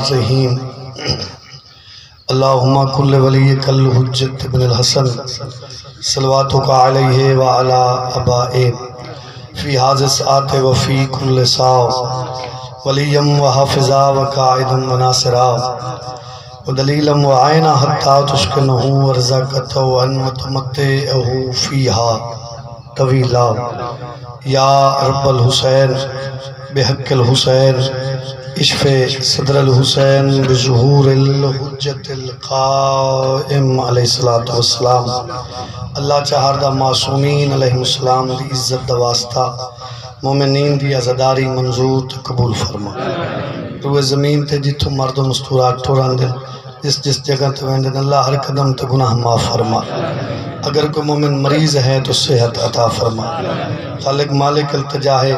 الرحیم اللہم کل ولیک الحجت بن الحسن صلواتک علیہ وعلا ابائے فی حاضر ساعت وفی کل ساو ولیم وحافظا وقائدم وناصرا ودلیلم وعینا حتی تشکنہو ورزاکتو ان متمتعہو فیہا طویلا یا رب الحسین بحق الحسین اشف صدر الحسین بظہور الحجت القائم علیہ السلام اللہ چہار دا معصومین علیہ السلام دی عزت دا واسطہ مومنین دی عزداری منظور تے قبول فرما روئے زمین تے جتو مرد و مستورات ٹوران دن جس جگہ تے ویندن اللہ ہر قدم تے گناہ معاف فرما اگر کوئی مومن مریض ہے تو صحت عطا فرما خالق مالک التجا ہے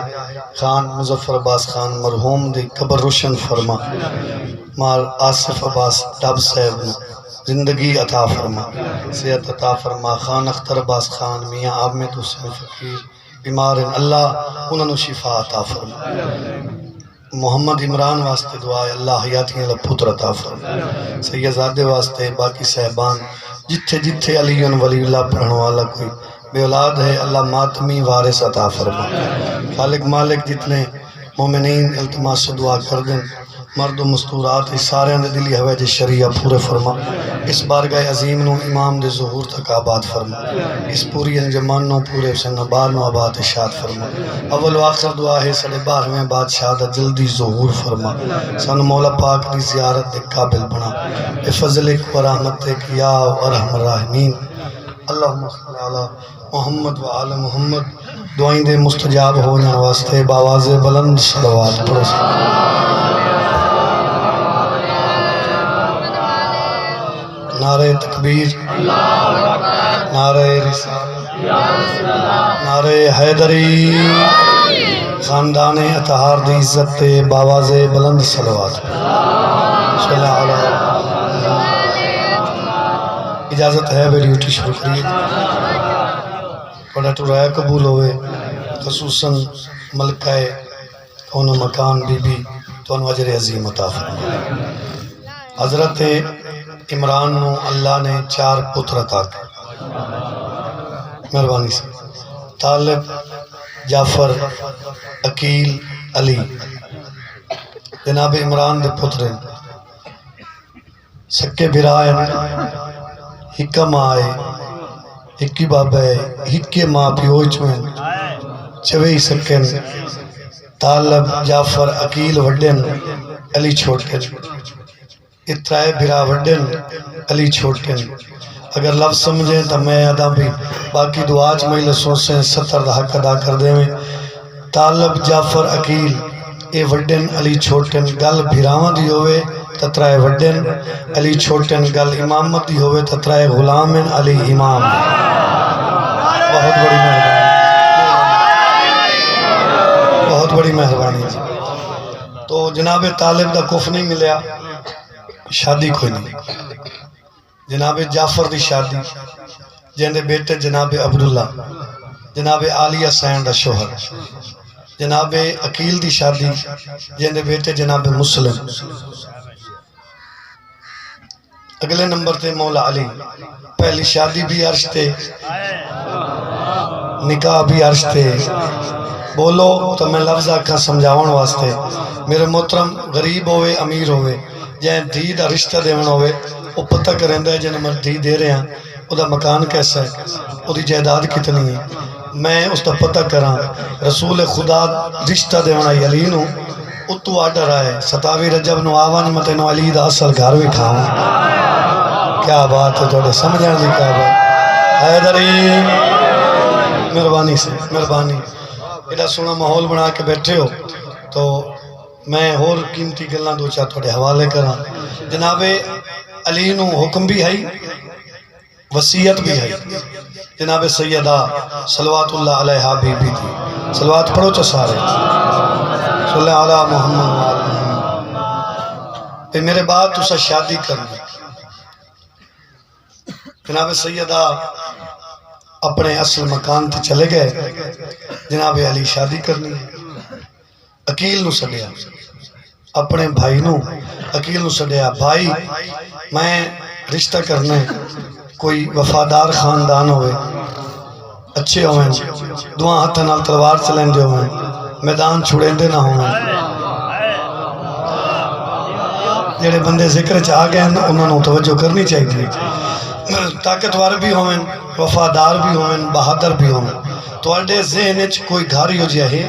خان مظفر عباس خان مرحوم دی قبر روشن فرما مال آصف عباس ڈب صاحب زندگی عطا فرما صحت عطا فرما خان اختر عباس خان میاں عابد حسین فقیر بیمار اللہ انہوں شفا عطا فرما محمد عمران واسطے دعا ہے اللہ حیاتیاں اللہ پتر عطا فرما سید زادے واسطے باقی صاحبان جتھے جتھے علی ولی اللہ پڑھنے والا کوئی بے اولاد ہے اللہ ماتمی وارث عطا فرما خالق مالک جتنے مومنین التماس سے دعا کر دیں مرد و مستورات اس سارے اندر دلی حویج شریعہ پورے فرما اس بارگاہ عظیم نو امام دے ظہور تک آباد فرما اس پوری انجمان نو پورے حسین بار نو آباد اشاد فرما اول و آخر دعا ہے سڑے باہر بادشاہ دا جلدی ظہور فرما سن مولا پاک دی زیارت دے قابل بنا اے فضلک و رحمتک یا ارحم الراحمین اللہم صلی علی محمد و آل محمد دعائیں دے مستجاب ہونے واسطے باواز بلند صلوات پڑھو نعرہ تکبیر نعرہ رسالت نعرہ حیدری خاندان اطہار دی عزت تے باواز بلند صلوات صلی اللہ علیہ اجازت ہے میری ڈیوٹی شروع کریے بڑا ٹورائے قبول ہوئے خصوصاً ملکہ کون مکان بی بی تو انواجر عظیم عطا فرما حضرت عمران نو اللہ نے 4 پتر عطا کر مہربانی سے طالب جعفر عقیل علی جناب عمران دے پتر سکے بھرائے ہکا ماں آئے ہکی بابا ہے ہکے ماں پیوچ میں چوئی سکن طالب جعفر عقیل وڈن علی چھوٹن اترائے بھرا وڈن علی چھوٹن اگر لفظ سمجھیں تو میں ادا بھی باقی دعاج میں سوچیں 70 دا حق ادا کر دیں طالب جعفر عقیل اے وڈن علی چھوٹن گل بھراواں دی ہوئے تترائے وڈن علی چھوٹن گل امامت دی ہوئے تترائے غلام علی امام بہت بڑی مہربانی بہت بڑی مہربانی تو جناب طالب دا کف نہیں ملیا شادی کوئی نہیں جناب جعفر دی شادی جہندے بیٹے جناب عبداللہ جناب عالیہ سین دا شوہر جناب عقیل دی شادی جہندے بیٹے جناب مسلم اگلے نمبر تے مولا علی پہلی شادی بھی عرش تے نکاح بھی عرش تے بولو تو میں لفظہ کا سمجھاون واسطے میرے محترم غریب ہوئے امیر ہوئے جہاں دھی دا رشتہ دیون ہوئے وہ پتہ کریں ہے جنہوں میں دھی دے رہے ہیں وہ دا مکان کیسا ہے وہ دی جائیداد کتنی ہے میں اس دا پتہ کراں رسول خدا رشتہ دیون آئی علی نو اتو آڈر آئے 27 رجب نو آوان متنو علی دا اصل گھر بھی کھاؤں کیا بات ہے توڑے سمجھیں جی کیا بات حیدری مہربانی سے مہربانی ایڈا سونا ماحول بنا کے بیٹھے ہو تو میں اور قیمتی گلنا دو چاہ توڑے حوالے کرا جناب علی نو حکم بھی ہے وصیت بھی ہے جناب سیدہ صلوات اللہ علیہ بی بی تھی صلوات پڑھو چا سارے صلی اللہ علیہ محمد پھر میرے بعد تو سا شادی کرنا جناب سیدہ اپنے اصل مکان تے چلے گئے جناب علی شادی کرنی عقیل نو سڈیا اپنے بھائی نو عقیل نو سڈیا، بھائی میں رشتہ کرنا ہے، کوئی وفادار خاندان ہوئے، اچھے ہوئے، دعا ہاتھ نال تلوار چلیں دے ہوئے، میدان چھوڑیں دے نہ ہوئے، جڑے بندے ذکر چاہ گئے انہوں نے توجہ کرنی چاہیے، طاقتور بھی ہوئے، وفادار بھی ہوئے، بہادر بھی ہوئے، تو اڈے ذہن وچ کوئی گھاری ہو جائے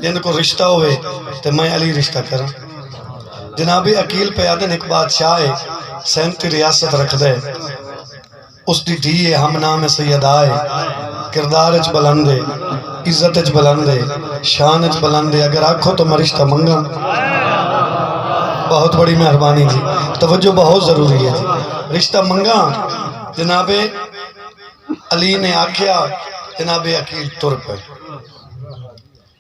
جن کو رشتہ ہوئے تو میں علی رشتہ کروں۔ جناب عقیل پیادن ایک بادشاہ ہے، 37 ریاست رکھ دے، اس دی دھی ہم نام سید آئے، کردار اچ بلندے، عزت اچ بلندے، شان اچ بلندے، اگر آکھو تو میں رشتہ منگا۔ بہت بڑی مہربانی جی، توجہ بہت ضروری ہے جی، رشتہ منگا۔ جناب علی نے آکھیا، جناب عقیل تر پہ،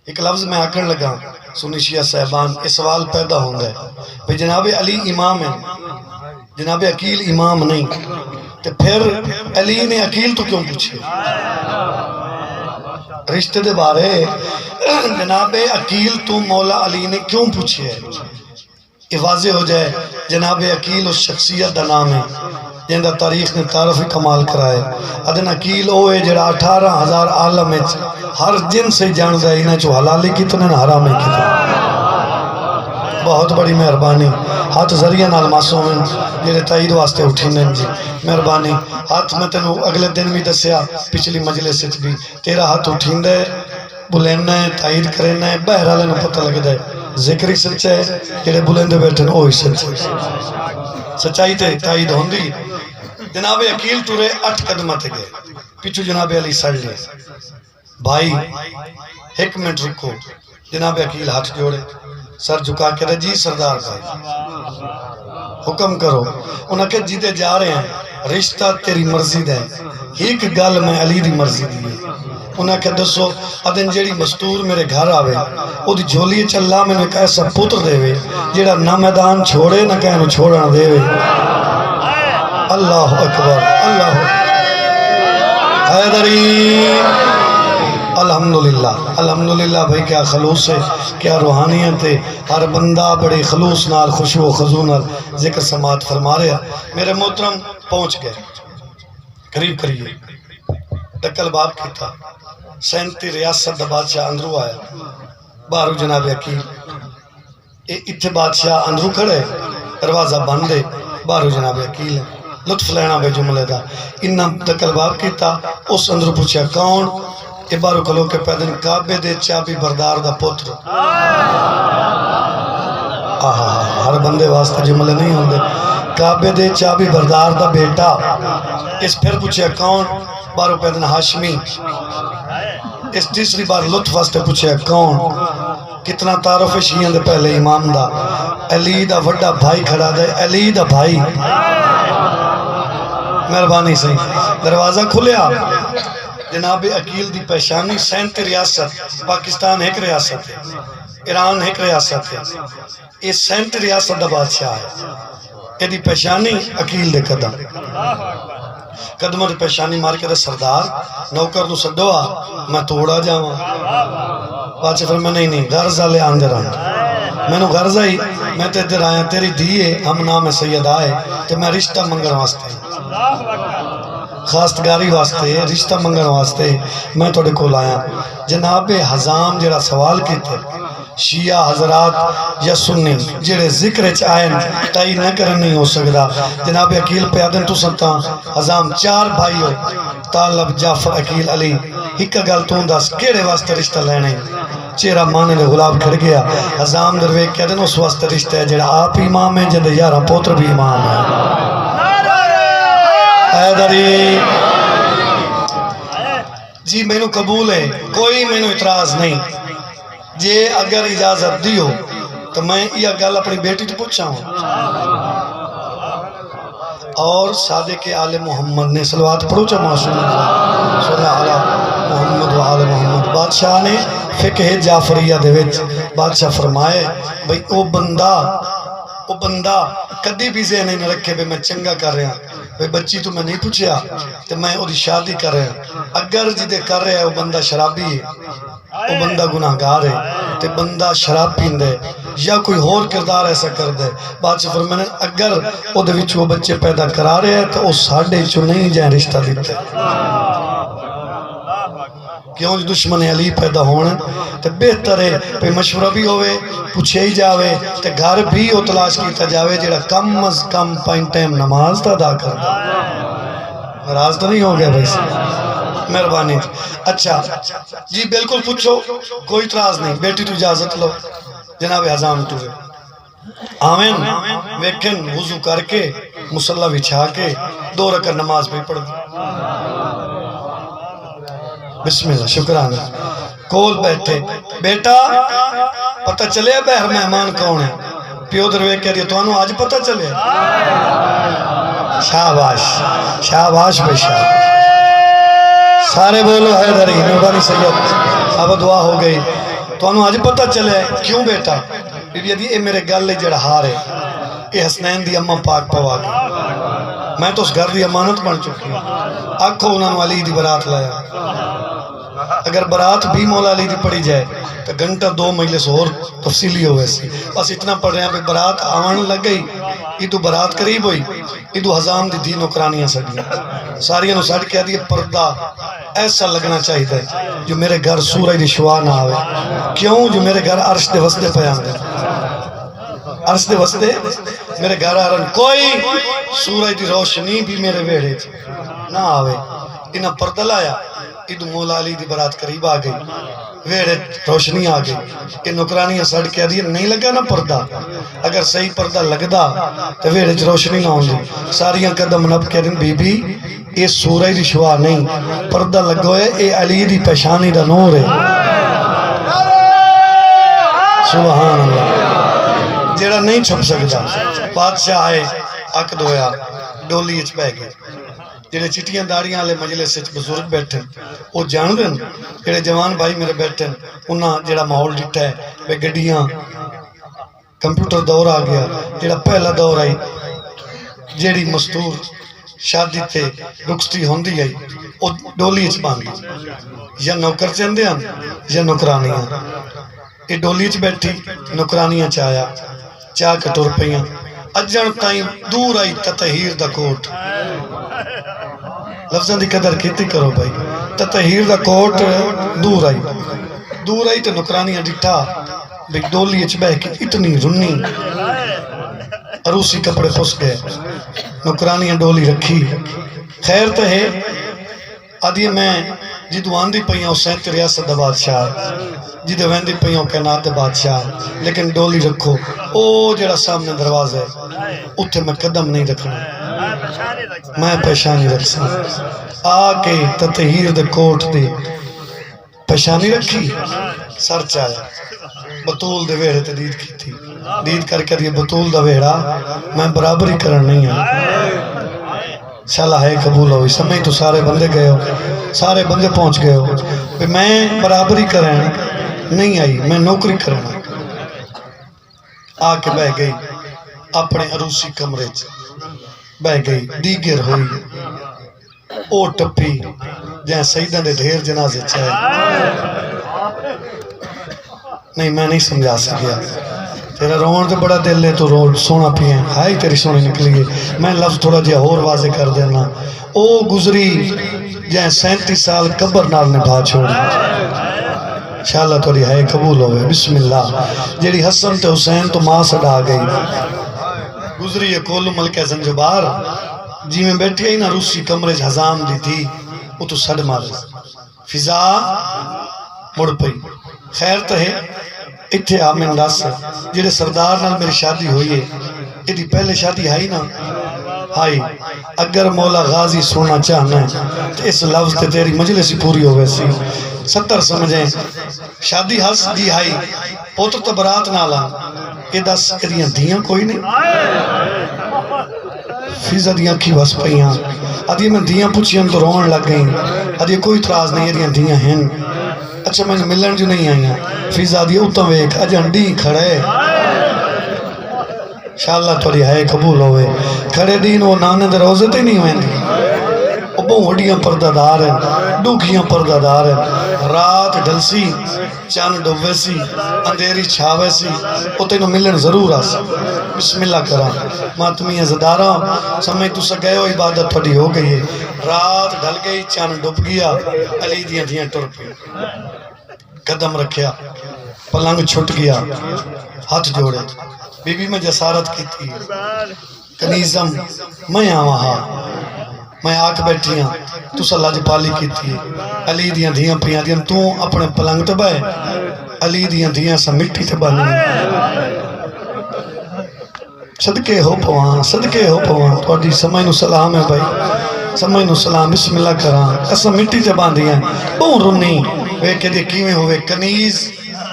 ایک لفظ میں آکھن لگا، سنی شیعہ صاحبان اس سوال پیدا ہوں گے بھئی جناب علی امام ہے، جناب عقیل امام نہیں، تو پھر علی نے عقیل تو کیوں پوچھے؟ رشتے دے بارے جناب عقیل تو مولا علی نے کیوں پوچھے ہے؟ یہ واضح ہو جائے جناب عقیل اس شخصیت دا نام ہے جن دا تاریخ نے تعارف ہی کمال کرائے۔ ادن عقیل ہوئے جڑا 18,000 عالم ہر جن سے جان دے انہیں چو حلالی کتنے نہ حرامی کتنے۔ بہت بڑی مہربانی، ہاتھ ذریعہ نال معصوم ہیں جڑے تائید واسطے اٹھینے جی، مہربانی ہاتھ میں تینوں اگلے دن بھی دسیا پچھلی مجلس بھی، تیرا ہاتھ اٹھیندے بلیننا ہے، تائید کرنا ہے، بہرحال انہوں پتہ لگ دے ذکری سچ ہے، جڑے بلندے بیٹھے ہیں وہی سچ ہے، سچائی تے تائید ہوندی۔ جناب عقیل تورے 8 قدمہ تے گئے، پیچھو جناب علی سڑ لے، بھائی ایک منٹ رکو، جناب عقیل ہاتھ جوڑے، سر جھکا کے رہے، جی سردار بھائی حکم کرو۔ انہاں کہ جیتے جا رہے ہیں، رشتہ تیری مرضی دے، ایک گل میں علی دی مرضی دی ہے۔ انہاں کہ دسو ادن جیڑی مستور میرے گھر آوے او دی جھولی چلا میں نے ایک ایسا پتر دے وے جیڑا نہ میدان چھوڑے نہ کہنو چھوڑنا دے وے۔ اللہ اکبر، اللہ حیدری، الحمدللہ الحمدللہ بھائی کیا خلوص ہے، کیا روحانیت ہے، ہر بندہ بڑے خلوص نال خوشو و خضو نال ذکر سماعت فرما رہا۔ میرے محترم پہنچ گئے، قریب کریے، ڈکل باب کی تھا، 37 ریاست دا بادشاہ اندرو آیا، باہرو جناب عقیل، اتھے بادشاہ اندرو کھڑے، دروازہ بندے، باہرو جناب عقیل ہے، لطف لینا بے جملے دا، انہاں ڈکل باب کی تھا، اس اندرو پوچھا کون؟ اے بارو کلو کے پیدن کعبے دے چابی بردار دا پتر۔ ہر بندے واسطے جملے نہیں ہوندے، کعبے دے چابی بردار دا بیٹا۔ اس پھر پوچھا کون؟ بارو پیدن ہاشمی۔ اس تیسری بار لطف واسطے پوچھا کون؟ کتنا تعارف شیعہ دے پہلے امام دا، علی دا وڈا بھائی کھڑا دے، علی دا بھائی۔ مہربانی سے دروازہ کھلیا، جناب عقیل دی پہچانی 37 ریاست، پاکستان ایک ریاست ہے، ایران ایک ریاست ہے، یہ 37 ریاست دا بادشاہ ہے، یہ دی پہچانی عقیل دے قدم، قدموں دی پہچانی مار کے دے سردار نوکر نو سدوا میں توڑا جاواں۔ بادشاہ فرمایا نہیں غرضہ لے آندر آن، میں نو غرضہ ہی میں تے ادھر آیا، تیری دیئے ہم نام سید آئے تے میں رشتہ منگن واسطے، خواستگاری واسطے، رشتہ منگن واسطے میں توڑے کو لایا۔ جناب حضام جڑا سوال کیتے شیعہ حضرات یا سنی جڑے ذکر آئین تائی نہ کرن نہیں ہو سکتا۔ جناب عقیل پیادن تو سنتا حضام 4 بھائی ہو، طالب جعفر عقیل علی، ہکا گل تو انداز کیڑے واسطے رشتہ لینے؟ چہرہ مانے دے غلاب کھڑ گیا، حضام دروے کہہ دن اس واسطے رشتہ ہے جڑا آپ امام ہے جندے 11 پوتر بھی امام ہے۔ حیدری جی میں نو قبول ہے، کوئی میں نو اعتراض نہیں، جے اگر اجازت دیو تو میں یہ گل اپنی بیٹی تو پوچھا ہوں۔ اور صادق آل محمد نے صلوات پڑھو چا معصوم صلی اللہ علیہ محمد و آل محمد۔ بادشاہ نے فقہ جعفریہ دے وچ بادشاہ فرمائے بھئی او بندہ وہ بندہ کدی بھی ذہن نہیں رکھے بھی میں چنگا کر رہا بھئی بچی تو میں نہیں پوچھیا تو میں وہ شادی کر رہا اگر جدے کر رہا ہے وہ بندہ شرابی ہے وہ بندہ گناہگار ہے تو بندہ شراب پیندے یا کوئی اور کردار ایسا کر دے بادشاہ فرمانے اگر وہ دے وچ وہ بچے پیدا کرا رہے ہیں تو وہ ساڑھے چو نہیں جائیں رشتہ دیتے کیوں جو دشمن علی پیدا ہونے تو بہتر ہے پہ مشورہ بھی ہوئے پوچھے ہی جاوے تو گھر بھی وہ تلاش کیتا جاوے جیڑا کم از کم پائن ٹائم نماز تا ادا کر دا ناراض تو نہیں ہو گیا بھائی مہربانی اچھا جی بالکل پوچھو کوئی اعتراض نہیں بیٹی تو اجازت لو جناب اعظام تو آمین ویکن وضو کر کے مصلی بچھا کے 2 رکعت نماز بھی پڑھ دی بسم اللہ شکرانہ کول بیٹھے بیٹا پتہ چلے بہر مہمان کون ہے پیو دروے کہہ رہی تو انہوں آج پتہ چلے شاباش شاباش بے شاباش سارے بولو حیدری مہربانی سید اب دعا ہو گئی تو انہوں آج پتہ چلے کیوں بیٹا بی بی دی اے میرے گل لے جڑا ہار ہے اے حسنین دی اممہ پاک پوا گئی میں تو اس گھر دی امانت بن چکی ہوں آنکھوں انہوں علی دی برات لایا اگر برات بھی مولا علی دی پڑی جائے تو گھنٹہ 2 مجلس اور تفصیلی ہو ویسی بس اتنا پڑھ رہے ہیں کہ برات آوان لگ گئی ایدو برات قریب ہوئی ایدو حضام دی دین اکرانیاں سڑیاں ساریاں نو سڑ کیا دیئے پردہ ایسا لگنا چاہیے تھا جو میرے گھر سورہ دی شوا نہ آوے کیوں جو میرے گھر عرش دے وسطے پیان دے عرش دے وسطے میرے گھر آرن کوئی سورہ دی روشنی بھی میرے ویڑے نہ آوے انہا پردہ لایا ایدو مولا علی دی برات قریب آ گئی ویڑے روشنی آ گئی یہ نکرانیاں سڑ کے آدھی نہیں لگا نا پردہ اگر صحیح پردہ لگدا تو ویڑے روشنی نہ ہوں دی ساریاں قدم نب کہہ دیں بی بی یہ سورہ دی شوا نہیں پردہ لگوئے اے علی دی پیشانی دا نور ہے سبحان اللہ جیڑا نہیں چھپ سکتا بادشاہ آئے عقد ہویا ڈولی اچ بہ گئے جڑے چٹیاں داڑیاں لے مجلس سے بزرگ بیٹھے وہ جان دیں جڑے جوان بھائی میرے بیٹھے انہاں جڑا ماحول ڈٹھا ہے بے گڈیاں کمپیوٹر دور آ گیا جڑا پہلا دور آئی جیڑی مستور شادی تے رخصتی ہوندی آئی وہ ڈولی اچ باندھی یا نوکر چندے ہیں یا نوکرانیاں یہ ڈولی اچ بیٹھی نوکرانیاں چایا چاہ کٹور پیاں اجن تائیں دور آئی تطہیر دا کوٹ لفظاں دی قدر کیتی کرو بھائی تطہیر دا کوٹ دور آئی تو نکرانیاں ڈٹھا بھئی ڈولی اچ بہ کے اتنی رنی عروسی کپڑے پھس گئے نکرانیاں ڈولی رکھی خیر تو ہے آدھی میں جدو آندھی پہیاں حسین تے ریاست دا بادشاہ جدو ویندی پہیاں کائنات دا بادشاہ لیکن ڈولی رکھو او جڑا سامنے دروازہ ہے اتھے میں قدم نہیں رکھنا میں پیشانی رکھ سکتا آکے تطہیر دے کوٹ دے پیشانی رکھی سر چایا بطول دے ویڑے تے دید کی تھی دید کر کے بطول دا ویڑا میں برابری کرن نہیں آئی شاءاللہ ہے قبول ہوئی سمجھ تو سارے بندے گئے ہو سارے بندے پہنچ گئے ہو میں برابری کرن نہیں آئی میں نوکری کرنا آکے بہ گئی اپنے عروسی کمرے بہ گئی دیگر ہوئی او ٹپی جہاں سیدہ دے دھیر جنازے چاہے نہیں میں نہیں سمجھا سکیا تیرا روان تو بڑا دل لے تو رو سونا پیئے ہائی تیری سونی نکلی گئی میں لفظ تھوڑا جہاں اور واضح کر دینا او گزری جہاں 37 سال قبر نال نے بھا چھوڑی انشاءاللہ توڑی ہے قبول ہوئے بسم اللہ جیڑی حسن تے حسین تو ماں سڑا گئی گزری ہے کولو ملکہ زنجبار جی میں بیٹھی ہے نا روسی کمرے حضام دی تھی وہ تو سڑ مار فضا مڑ پئی خیر تو ہے اتھے آمین دس جیڑے سردار نال میری شادی ہوئی ہے اتھی پہلے شادی ہائی نا ہائی اگر مولا غازی سونا چاہنا ہے تو اس لفظ تے تیری مجلسی پوری ہو ویسی 70 سمجھیں شادی ہس دی ہائی پوتر تو برات نالا یہ 10 کریاں دیاں کوئی نہیں فیضا دیاں کی بس پہیاں ادھی میں دیاں پوچھیں تو روان لگ گئیں ادھی کوئی تراز نہیں یہ دیاں ہیں اچھا میں ملن جو نہیں آئیاں فیضا دی اتم ایک اجن ڈی کھڑے انشاءاللہ تھوڑی ہے قبول ہوئے کھڑے دین وہ نانے دے روزے تے نہیں ہوئے وہ بہت وڈیاں پردہ دار ہیں ڈوکیاں پردہ دار ہیں رات ڈلسی چاند ڈوبے سی اندھیری چھاوے سی وہ تینوں ملن ضرور آسا بسم اللہ کرا ماتمی ازدارہ سمجھ تو سکے ہو عبادت تھوڑی ہو گئی ہے رات ڈل گئی چاند ڈوب گیا علی دیاں دیاں ٹر پہ قدم رکھیا پلنگ چھٹ گیا ہاتھ جوڑے بی بی میں جسارت کی تھی کنیزم میں آواں ہاں میں آکھ بیٹھی ہاں تو صلی اللہ پالی کی تھی علی دیاں دیاں پیاں دیاں تو اپنے پلنگ تے بائے علی دیاں دیاں سا مٹی تے بانی صدقے ہو پوان تو اڈی سمجھ نو سلام ہے بھائی سمجھ نو سلام بسم اللہ کران ایسا مٹی تے باندھی ہیں بہت رنی وے کہ دے کیویں ہوئے کنیز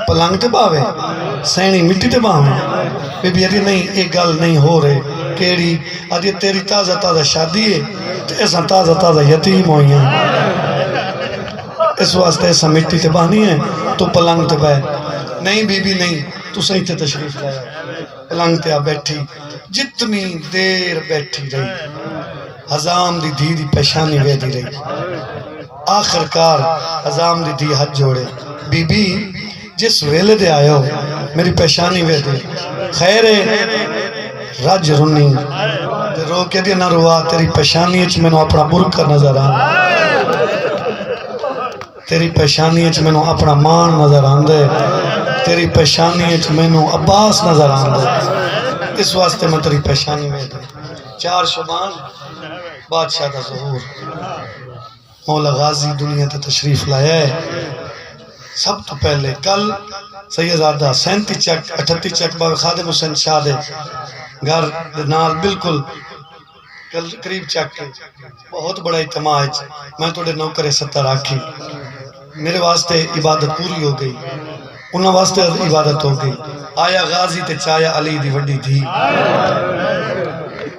پلنگ تے باوے سینی مٹی تے باوے بی بی آدھی نہیں ایک گل نہیں ہو رہے کیڑی آدھی تیری تازہ تازہ شادی ہے ایسا تازہ تازہ یتیم ہوئی ہیں اس واسطے ایسا مٹی تے بانی ہے تو پلنگ تے بائے نہیں بی بی نہیں تو صحیح تے تشریف لایا پلنگ تے آ بیٹھی جتنی دیر بیٹھی رہی حضام دی دھی دی پیشانی ویدی رہی آخر کار حضام دی دھی ہاتھ جوڑے بی بی جس ویلے دے آئے ہو میری پیشانی ویدی خیر رج رنی رو کے دیا نہ روا تیری پیشانی اچھ میں نو اپنا برکہ نظر آن تیری پیشانی اچھ میں نو اپنا مان نظر آن دے تیری پیشانی اچھ میں نو عباس نظر آن دے اس واسطے میں تیری پیشانی میں دے 4 شبان بادشاہ دا ظہور مولا غازی دنیا تے تشریف لائے سب تو پہلے کل سیدزادہ 37 چک 38 چک باب خادم حسین شاہ دے گھر نال بالکل قریب چک کے بہت بڑا اجتماع ہے میں توڑے نوکر 70 آکھی میرے واسطے عبادت پوری ہو گئی انہاں واسطے عبادت ہو گئی آیا غازی تے چایا علی دی وڈی تھی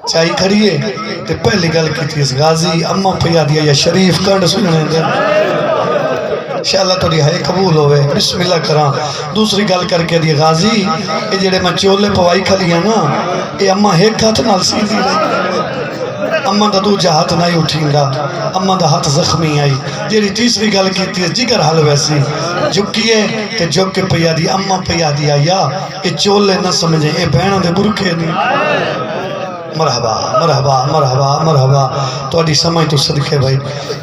چاہی کھڑیے تے پہلی گل کی تھی اس غازی اممہ پیا دیا یا شریف کنڈ سننے دے انشاءاللہ توڑی ہے قبول ہوئے بسم اللہ کران دوسری گل کر کے دی غازی یہ جڑے میں چولے پوائی کھلیاں نا یہ اممہ ایک ہاتھ نال سی دی رہی اممہ دا دو جہات نہیں اٹھیں گا اممہ دا ہاتھ زخمی آئی جیڑی تیسری گل کی تھی جگر حل ویسی جھکیے تے جھک کے پیا دی اممہ پیا دیا یا یہ چولے نہ سمجھیں اے بہنوں دے برکے نہیں مرحبا مرحبا مرحبا مرحبا تو اڈی سمجھ تو صدقے بھائی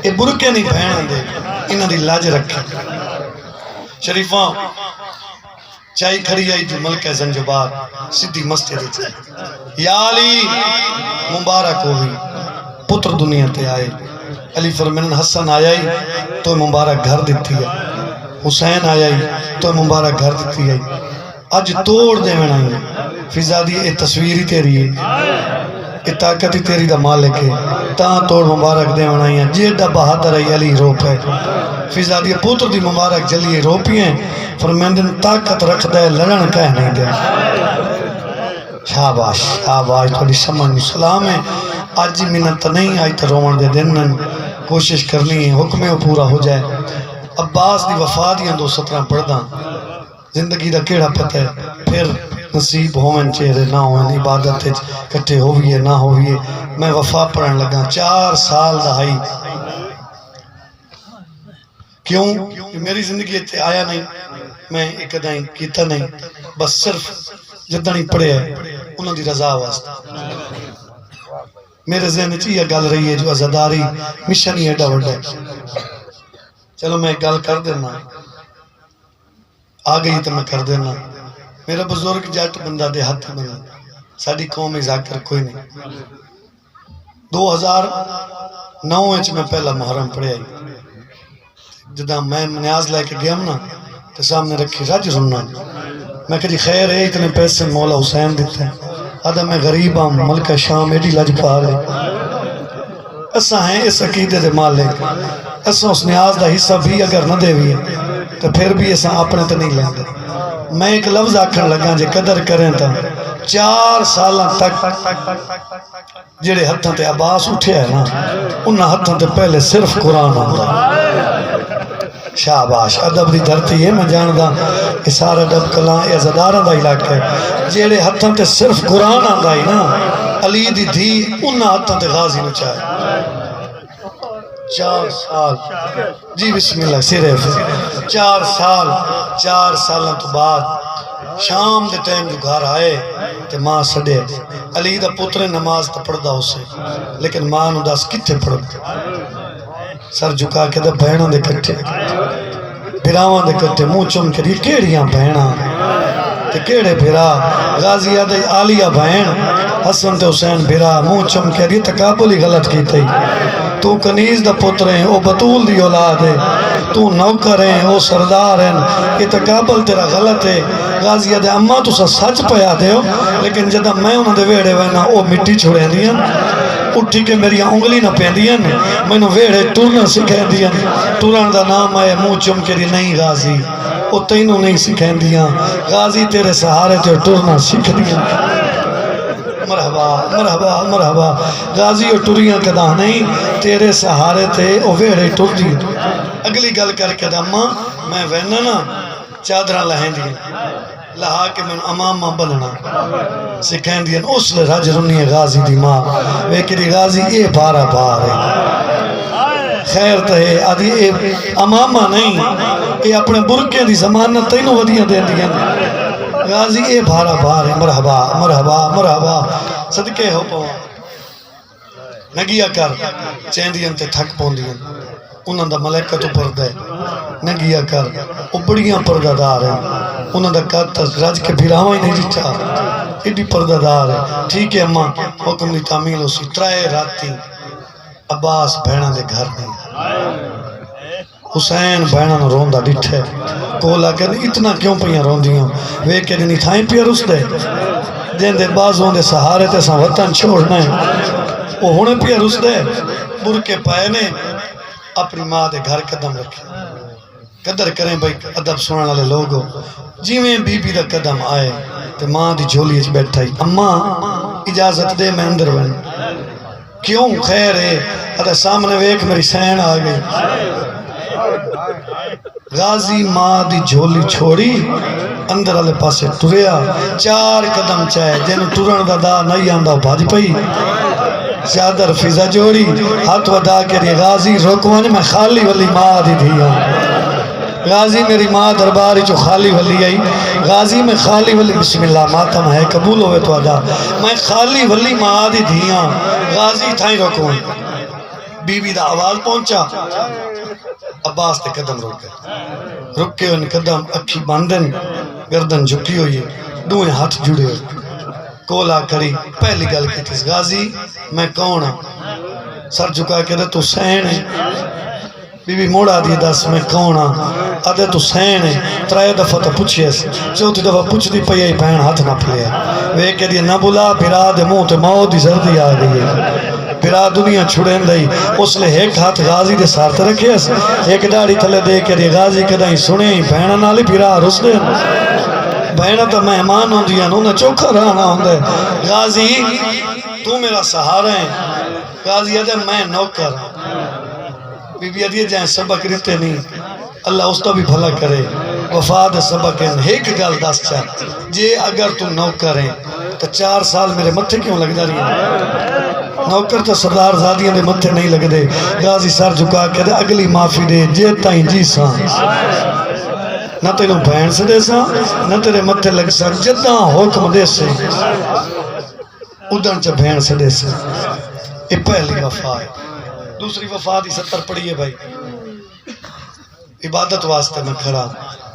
اے برکے نہیں بہنوں دے انہاں دی لاج رکھے شریفاں چاہی کھڑی آئی جو ملکہ زنجبار سدھی مسجد یا علی مبارک ہوئی پتر دنیا تے آئے علی فرمین حسن آئی تو مبارک گھر دیتی ہے حسین آئی تو مبارک گھر دیتی ہے آج توڑ دے میں نہیں فضا دی اے تصویری تیری ہے اے طاقتی تیری دا مالک ہے تاں توڑ مبارک دے میں نہیں ہے جیڑا بہادر ہے علی رو پہ فضا دی پوتر دی مبارک جلیے رو پیئیں فرمیندن طاقت رکھ دے لڑن کہہ نہیں دے شاباش شاباش تھوڑی سمجھ سلام ہے آج منت نہیں آئی تو روان دے دن کوشش کرنی ہے حکم پورا ہو جائے عباس دی وفادیاں 217 پڑھداں زندگی دا کیڑا پتہ ہے پھر نصیب ہومن چہرے نہ ہومن عبادت کٹھے ہوئیے نہ ہوئیے میں وفا پڑھن لگا 4 سال دہائی کیوں میری زندگی اتنے آیا نہیں میں ایک دائیں کیتا نہیں بس صرف جتنی پڑھے ہے انہوں دی رضا واسطہ میرے ذہن چاہیے گل رہی ہے جو عزاداری مشن ہی ایڈا وڈا ہے چلو میں ایک گل کر دینا آ گئی تو میں کر دینا میرا بزرگ جٹ بندہ دے ہاتھ بندہ ساڑی قومی ذاکر کوئی نہیں 2009 اچھ میں پہلا محرم پڑھے آئی جدہ میں نیاز لے کے گیا نا تو سامنے رکھی رج رننا میں کہا جی خیر ہے اتنے پیسے مولا حسین دیتے ہیں آدھا میں غریب ہوں ملکہ شام ایڈی لج پا رہے ایسا ہیں اس عقیدے دے مالک ایسا اس نیاز دا حصہ بھی اگر نہ دے بھی ہے تو پھر بھی ایسا اپنے تو نہیں لیں گے میں ایک لفظ آکھن لگا جے قدر کریں تا 4 سالاں تک جڑے ہتھاں تے عباس اٹھے ہیں نا انہاں ہتھاں تے پہلے صرف قرآن آتا شاباش ادب دی دھرتی ہے میں جاندا کہ سارا ادب کلاں اے عزاداراں دا علاقہ ہے جیڑے ہتھاں تے صرف قرآن آندا ہے نا علی دی دھی انہاں ہتھاں تے غازی نو چاہے 4 سال جی بسم اللہ صرف 4 سال 4 سالوں تو بعد شام دے ٹائم جو گھر آئے تے ماں سڑے علی دا پتر نماز تا پڑھدا اسے لیکن ماں نو دس کتھے پڑھدا سر جھکا کے دے بہناں دے کٹھے بھراواں دے کٹھے منہ چم کے کیڑیاں بہناں تے کیڑے بھرا غازی دے عالیہ بہن حسن تے حسین بھرا منہ چم کے دی تقابل ہی غلط کیتے تو کنیز دا پتر ہیں او بطول دی اولاد ہے تو نوکر ہیں او سردار ہیں یہ تقابل تیرا غلط ہے غازی دے اماں تو سچ پیا دے ہو لیکن جدہ میں انہوں دے ویڑے وینا او مٹی چھوڑے دیاں اٹھی کے میری انگلی نہ پہن دیاں میں نے ویڑے ٹورنا سکھیں دیاں ٹورن دا نام آئے منہ چم کے دی نہیں غازی او تینوں نہیں سکھیں دیاں غازی تیرے سہارے تے ٹورنا سکھ دیاں مرحبا مرحبا مرحبا غازی او ٹوریاں کدا نہیں تیرے سہارے تے او ویڑے ٹر دی اگلی گل کر کے دماں میں وینا نا چادرہ لہیں دی لہا کے میں امام ماں بننا سکھیں دی اس لے رج رنی غازی دی ماں ویکری غازی اے بارہ بار ہے خیر تے آدھی اے امامہ نہیں اے اپنے برکے دی زمانت تینوں ودیاں دیں دیاں غازی اے بھارا بھار ہے مرحبا مرحبا مرحبا صدقے ہو پاؤں نگیا کر چیندیاں تے تھک پوندیاں انہاں دا ملائکہ تو پردہ ہے نگیا کر وہ بڑیاں پردہ دار ہیں انہاں دا کہتا رج کے بھیراواں ہی نہیں جیتا ایڈی پردہ دار ہے ٹھیک ہے اماں حکم دی تعمیل ہو سی ترائے راتی عباس بہنہ دے گھر نہیں حسین بہنہ نہ روندہ ڈٹھے کولا کہ اتنا کیوں پہیاں روندیاں وے کہ نہیں تھائیں پیا رس دے دین دے بازوں دے سہارے تے ساں وطن چھوڑنا ہے وہ ہونے پیا رس دے برکے پائے نے اپنی ماں دے گھر قدم رکھے قدر کریں بھائی ادب سننے والے لوگوں جیویں بی بی دا قدم آئے تے ماں دی جھولی اچ بیٹھا ہی اماں اجازت دے میں اندر بن کیوں خیر ہے ادھا سامنے ویک میری سین آ گئی غازی ماں دی جھولی چھوڑی اندر والے پاسے ٹریا 4 قدم چاہے جنو ٹرن دا دا نہیں آندا بھاج پئی چادر فضا جوڑی ہاتھ ودا کے لیے غازی روکوانے میں خالی ولی ماں دی دھیاں غازی میری ماں درباری جو خالی ولی آئی غازی میں خالی ولی بسم اللہ ماتم ہے قبول ہوئے تو ادا میں خالی ولی ماں دی دھیاں غازی تھائیں روکوائیں بی بی دا آواز پہنچا عباس تے قدم رک کے ان قدم اکھی باندن گردن جھکی ہوئی دوئیں ہاتھ جڑے ہوئے کولا کری پہلی گل کی تھی غازی میں کون ہوں سر جھکا کے دے تو سین ہے بی بی موڑا دی دس میں کون ہوں آدھے تو سین ہے 3 دفعہ تو پوچھئے چوتھی دفعہ پوچھ دی پئی بہن ہاتھ نہ پلے وے کہ دی نہ بلا بھرا دے منہ تے موت دی زردی آ گئی ہے بھرا دنیا چھڑیں لئی اس لے ایک ہاتھ غازی دے سارت رکھے ایک داڑی تھلے دے کے دی غازی کدائیں سنیں بہنہ نالی بھرا رس دے بہنہ تو مہمان ہوں دیا انہوں نے چوکھا رہنا ہوں دے غازی تو میرا سہارا ہے غازی ہے میں نوکر بی بی ادھیے جائیں سبق رہتے نہیں اللہ اس تو بھی بھلا کرے وفاد سبق ہیں ایک گل دس چاہ جے اگر تو نوکر ہیں تو 4 سال میرے متھے کیوں لگ جا رہی ہیں نوکر تو سردار زادیاں دے متھے نہیں لگ دے غازی سر جھکا کے دے اگلی معافی دے جے تائیں جی سان نہ تینوں بہن سے دے سا نہ تیرے متھے لگ سا جدہ حکم دے سے ادھن چا بہن سے دے سے یہ پہلی وفا ہے دوسری وفا دی 70 پڑھئے بھائی عبادت واسطے میں کھڑا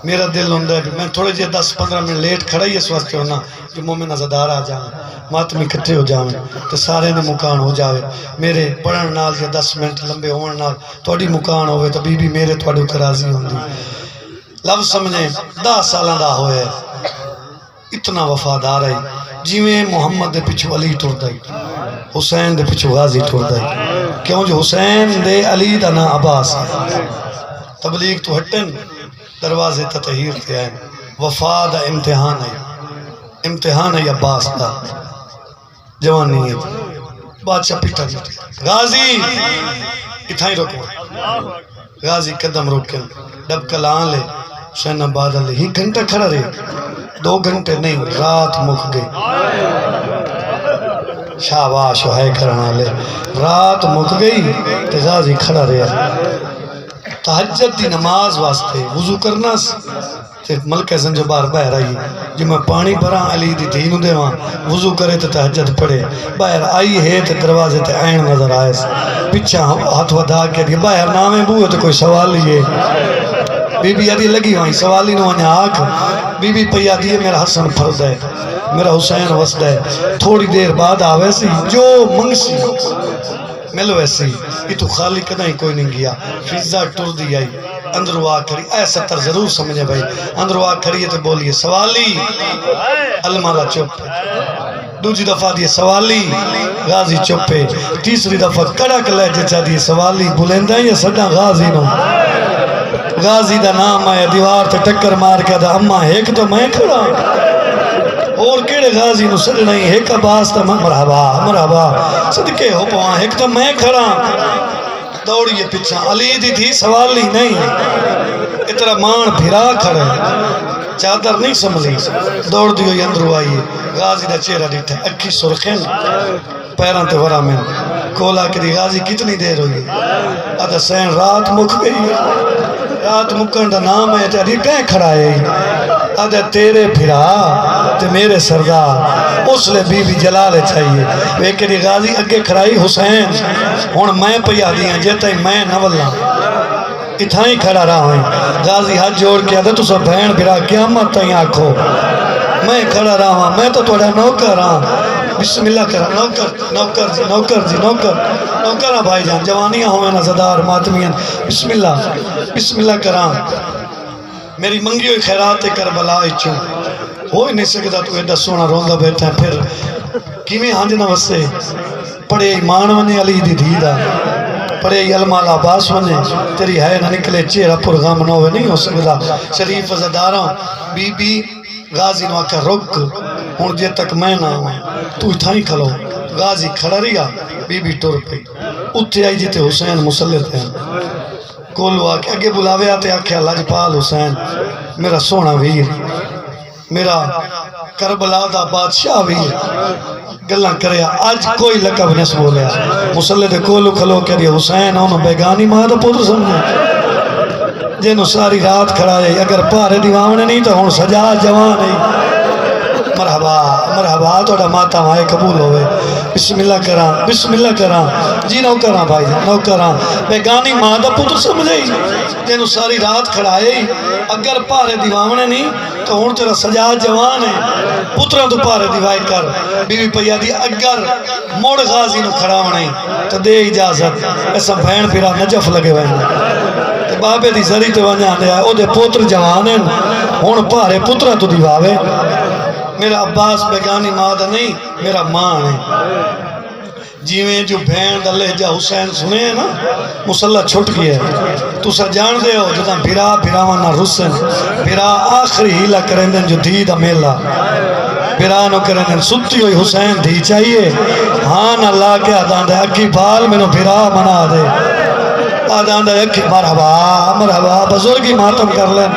میرا دل ہوندہ ہے میں تھوڑے جے 10-15 منٹ لیٹ کھڑا ہی اس واسطے ہونا کہ مومن ازادار آ جائیں ماتمی کٹھے ہو جائیں تو سارے نے مکان ہو جاوے میرے پڑھن نال یا 10 منٹ لمبے ہون نال توڑی مکان ہوئے تو بی بی میرے توڑی کرازی ہوندی لفظ سمجھیں 10 سالہ دا ہوئے اتنا وفادار ہے جیویں محمد دے پچھو علی ٹر دائی حسین دے پچھو غازی ٹر دائی کیوں جو حسین دے علی دا نا عباس تبلیغ تو ہٹن دروازے تطہیر تے آئیں وفا دا امتحان ہے عباس دا جوانی ہے بادشاہ پیٹا جاتے غازی اتھائی رکو غازی قدم روکن ڈب کلان لے حسین بادل لے ہی گھنٹہ کھڑا رہے 2 گھنٹے نہیں رات مک گئی شاباش ہے کرنا لے رات مک گئی تے غازی کھڑا رہا تہجد دی نماز واسطے وضو کرنا تے ملکہ زنجبار باہر آئی جی میں پانی بھراں علی دی دینوں دے وہاں وضو کرے تے تہجد پڑھے باہر آئی ہے تے دروازے تے عین نظر آئے پچھا ہاتھ ودا کے دی باہر نامے بوئے تے کوئی سوال لیے بی بی آدھی لگی وہیں سوالی نو آنیا آکھ بی بی پیا دیئے میرا حسن فرد ہے میرا حسین وسد ہے تھوڑی دیر بعد آوے سی جو منگسی ملو ایسی یہ تو خالی کدائیں کوئی نہیں گیا فضا ٹر دی آئی اندرو آ کری اے ستر ضرور سمجھے بھائی اندرو آ کریے تو بولیے سوالی المالا چپ دوجی دفعہ دیئے سوالی غازی چپے تیسری دفعہ کڑک لہجے چاہ دیئے سوالی بلندہ یا سڈا غازی نو غازی دا نام آیا دیوار تے ٹکر مار کے دا اممہ ایک تو میں کھڑا اور کیڑے غازی نو سڑ نہیں ایک عباس تا مرحبا مرحبا صدقے ہو پوان ایک تو میں کھڑا دوڑیے پچھا علی دی تھی سوالی نہیں اترا مان پھرا کھڑے چادر نہیں سمجھی دوڑ دیو یہ اندرو آئیے غازی دا چہرہ دیتا ہے اکھی سرخین پیران تے ورا میں کولا کری غازی کتنی دیر ہوئی آدھا سین رات مک گئی رات مکن دا نام ہے تیاری کہیں کھڑا ہے آدھا تیرے پھرا تے میرے سردار اس لے بی بی جلالے چاہیے ویکری غازی اگے کھڑائی حسین ہون میں پیا دیا جیتا ہی میں نولا اتھا ہی کھڑا رہا ہوں غازی ہاتھ جوڑ کے آدھا تو سب بہن پھرا قیامت تھی آنکھو میں کھڑا رہا ہوں میں تو توڑا نوکر رہا بسم اللہ کرا نوکر جی نوکر جی نوکر بھائی جان جوانیاں ہوئے نزدار ماتمیاں بسم اللہ کرا میری منگی ہوئی خیرات کربلا اچھو ہوئی نہیں سکتا تو ایڈا سونا روندہ بیٹھا ہے پھر کیویں ہانج نہ وسے پڑے ایمان ونے علی دی دیدہ پڑے علمال عباس ونے تیری ہے نہ نکلے چہرہ پر غم نہ ہوئے نہیں ہو سکتا شریف ازداراں بی بی غازی نو آکا رک ہون جے تک میں نہ ہوں تو اتھا ہی کھلو غازی کھڑا رہا بی بی ٹور پہ اتھے آئی جیتے حسین مسلط ہیں کولو آکے اگے بلاوے آتے آکے اللہ جپال حسین میرا سونا ویر میرا کربلا دا بادشاہ ویر گلہ کریا آج کوئی لقب نس بولیا مسلط کولو کھلو کہہ حسین انہوں بیگانی ماں دا پوتر سمجھے جنہوں ساری رات کھڑا جائے اگر پارے دیوانے نہیں تو ہون سجا جوان نہیں مرحبا توڑا ماتا مائے قبول ہوئے بسم اللہ کران جی نوکران بھائی نوکران بیگانی ماں دا پتر سمجھے جنہوں ساری رات کھڑائے اگر پارے دیوانے نہیں تو ہون تیرا سجا جوان ہے پتران تو پارے دیوائی کر بی بی پیا دی اگر موڑ غازی نو کھڑاونے نہیں تو دے اجازت ایسا بھین پھرا نجف لگے ہوئے بابے دی زری تے ونجا لیا او دے پوتر جوانے ہون پارے پترا تو دیواوے میرا عباس بیگانی مادہ نہیں میرا ماں ہے جیویں جو بھین دا لہجہ حسین سنے ہیں نا مسلح چھٹ گیا ہے تو سا جان دے ہو جدا بھیرا وانا رسن بھیرا آخری ہیلا کریں دن جو دی دا میلا بھیرانو کریں دن ستی ہوئی حسین دی چاہیے ہاں نہ لا کے آدھان دے اکی بھال میں نو بھیرا منا دے آدھان دے اکی مرحبا بزرگی ماتم کر لیں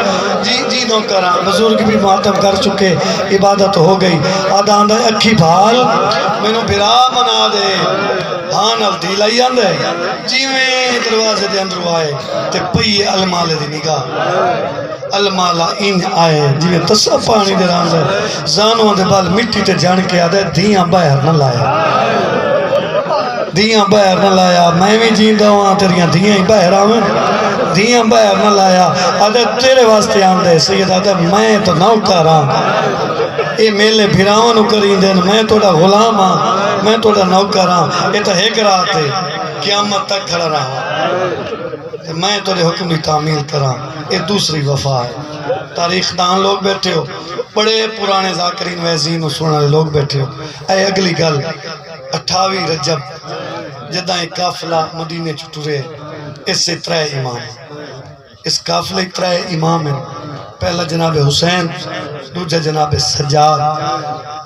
جی نوکرہ بزرگ بھی ماتم کر چکے عبادت ہو گئی آدھان دے اکھی بھال میں نو بھرا منا دے ہاں نل دی لائی آندے جی میں دروازے دے اندر آئے تے پئیے المالے دی نگاہ المالا ان آئے جی میں تسا پانی دے ران دے زانوں دے بال مٹی تے جان کے آدھے دیاں باہر نہ لائے دیاں باہر نہ لایا میں بھی جیندہ ہوں تیریاں دیاں ہی باہر آویں دیاں باہر نہ لایا آدھے تیرے واسطے آندے سید آدھے میں تو نوکر ہاں اے میلے بھیراؤں کریں دین میں توڑا غلام ہاں میں توڑا نوکر ہاں یہ تو ایک رات ہے قیامت تک کھڑا رہا میں توڑے حکم کی تعمیل کراں یہ دوسری وفا ہے تاریخ دان لوگ بیٹھے ہو بڑے پرانے ذاکرین ویزین و سننے لوگ بیٹھے ہو اے اگلی گل 28 رجب جدہ ایک قافلہ مدینے چھٹورے اس سے 3 امام اس قافلے 3 امام ہیں پہلا جناب حسین دوجہ جناب سجاد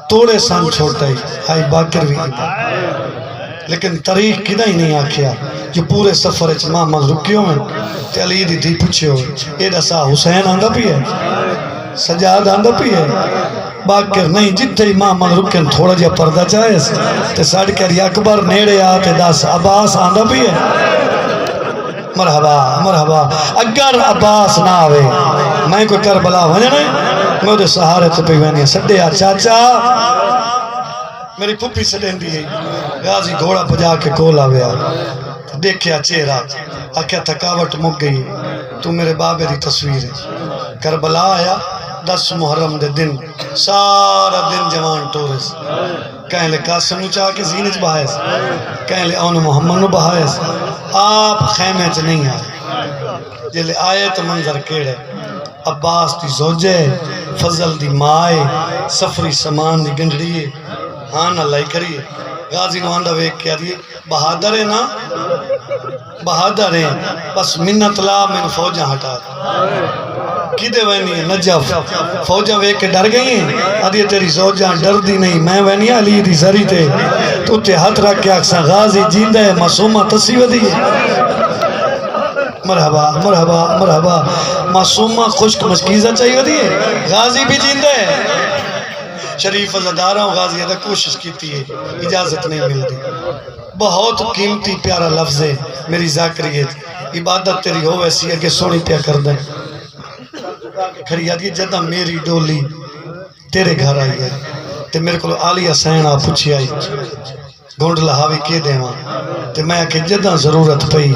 توڑے سان چھوٹا ہی ہائی باکر بھی امام لیکن تاریخ کدا ہی نہیں آکھیا جو پورے سفر اچ محمد رکیو میں تے علی دی دھی پوچھو اے دسا حسین آندا پی ہے سجاد آندا پی ہے باکر نہیں جتھے ہی محمد رکن تھوڑا جہا پردہ چاہے تے سڑ کر اکبر نیڑے آتے دس عباس آندا پی ہے مرحبا مرحبا اگر عباس نہ آوے میں کوئی کربلا وجنے میں دے سہارے تو پہ وینی سڈیا چاچا میری پھپھی سڈین دی غازی گھوڑا پجا کے کول آویا دیکھیا چہرہ آکھیا تھکاوٹ مک گئی تو میرے بابے دی تصویر ہے کربلا آیا 10 محرم دے دن سارا دن جوان ٹورس کہیں لے قاسم نو چاہ کے زینج بہائیس کہیں لے اون محمد نو بہائیس آپ خیمے چ نہیں آئے جلے آئے تو منظر کیڑے عباس دی زوجے فضل دی مائے سفری سامان دی گنڈڑیے ہاں نہ لائی کریے غازی نو آندہ ویک کیا دیئے بہادر ہے نا بہادر ہے بس منت لا میں فوجاں ہٹا کدے وینی ہے نجف فوجاں ویک کے ڈر گئی ہیں ادھے تیری زوجاں ڈر دی نہیں میں وینی علی دی زری تے تو تے ہاتھ رکھ کے اکساں غازی جیندہ ہے معصومہ تسیوہ دی مرحبا مرحبا مرحبا معصومہ خشک مشکیزہ چاہیے دی غازی بھی جیندہ ہے شریف عزدارہ غازی عدہ کوشش کیتی ہے اجازت نہیں ملتی بہت قیمتی پیارا لفظ ہے میری ذاکریت عبادت تیری ہو ویسی ہے کہ سونی پیا کر دیں کھڑی یاد یہ جدہ میری ڈولی تیرے گھر آئی ہے تے میرے کو آلیہ سینہ پوچھی آئی گونڈ لہاوی کے دے وہاں تے میں کہ جدہ ضرورت پئی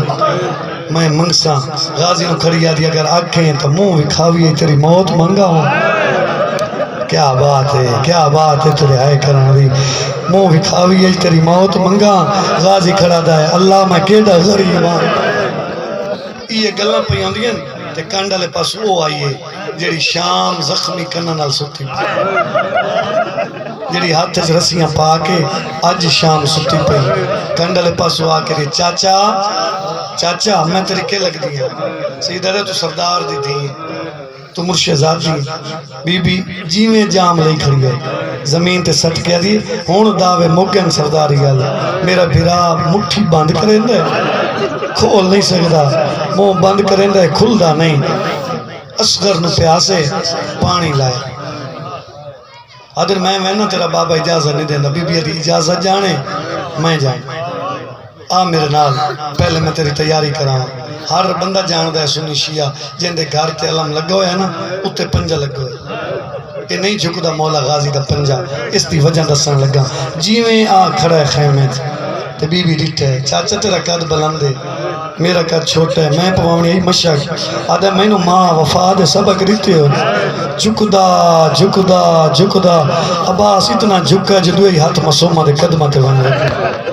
میں منگساں غازی نو کھڑی یاد اگر آنکھیں تو منہ بھی کھاوی ہے تیری موت منگا ہوں کیا بات ہے تیرے آئے کرنا دی منہ بھی کھاوی ہے تیری موت منگا غازی کھڑا دا ہے اللہ میں کیڑا غریب ہاں یہ گلاں پہ آندی ہیں تے کانڈالے پاس وہ آئیے جیڑی شام زخمی کنن نال ستی جیڑی ہاتھ سے رسیاں پا کے آج شام ستی پہ کانڈالے پاس وہ آ کے چاچا چاچا میں تیری کے لگ دیا سیدھا رہے تو سردار دی تھی تو مرشد دی بی جی میں جام لئی کھڑی ہے زمین تے سٹ کیا دی ہون داوے موگن سرداری گل میرا بھرا مٹھی بند کریں دے کھول نہیں سکتا منہ بند کریں دے کھل دا نہیں اصغر نو پیاسے پانی لائے آدھر میں نا تیرا بابا اجازت نہیں دینا بی بی اجازت جانے میں جانے آ میرے نال پہلے میں تیری تیاری کراؤں ہر بندہ جاندہ ہے سنی شیعہ جن دے گھر تے علم لگا ہویا ہے نا اتے پنجہ لگا ہویا کہ نہیں جھکدا مولا غازی دا پنجہ اس دی وجہ دسن لگا جیویں آ کھڑا ہے خیمے تے بی بی ڈٹھے چاچا تیرا قد بلند ہے میرا قد چھوٹا ہے میں پواؤنی ہے مشک آدھے میں نو ماں وفا دے سبق دیتے ہو جھکدا جھکدا جھکدا عباس اتنا جھکا جدوئی ہاتھ معصومہ دے قدمہ تے بن رہے